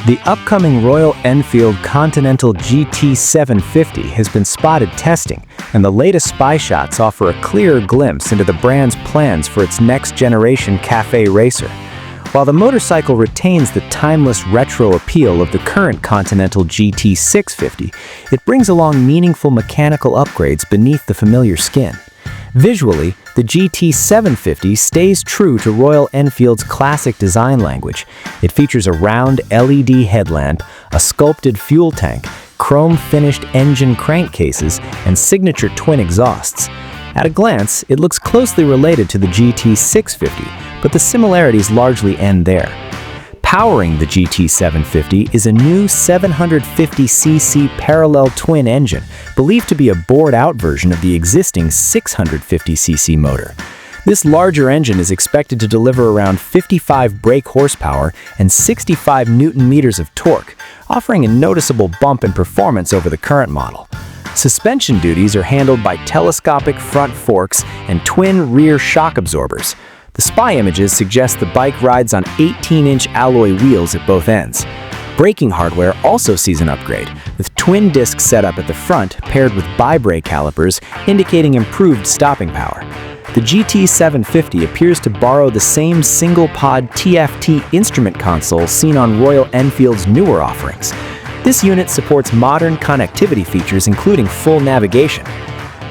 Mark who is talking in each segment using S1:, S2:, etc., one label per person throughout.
S1: The upcoming Royal Enfield Continental GT750 has been spotted testing, and the latest spy shots offer a clearer glimpse into the brand's plans for its next-generation cafe racer. While the motorcycle retains the timeless retro appeal of the current Continental GT650, it brings along meaningful mechanical upgrades beneath the familiar skin. Visually, the GT750 stays true to Royal Enfield's classic design language. It features a round LED headlamp, a sculpted fuel tank, chrome-finished engine crankcases, and signature twin exhausts. At a glance, it looks closely related to the GT650, but the similarities largely end there. Powering the GT750 is a new 750cc parallel twin engine, believed to be a bored-out version of the existing 650cc motor. This larger engine is expected to deliver around 55 brake horsepower and 65 Nm of torque, offering a noticeable bump in performance over the current model. Suspension duties are handled by telescopic front forks and twin rear shock absorbers. The spy images suggest the bike rides on 18-inch alloy wheels at both ends. Braking hardware also sees an upgrade, with twin disc setup at the front paired with bi-brake calipers, indicating improved stopping power. The GT750 appears to borrow the same single-pod TFT instrument console seen on Royal Enfield's newer offerings. This unit supports modern connectivity features including full navigation.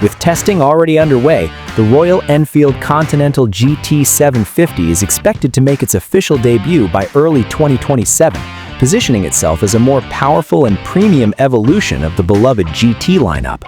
S1: With testing already underway, the Royal Enfield Continental GT750 is expected to make its official debut by early 2027, positioning itself as a more powerful and premium evolution of the beloved GT lineup.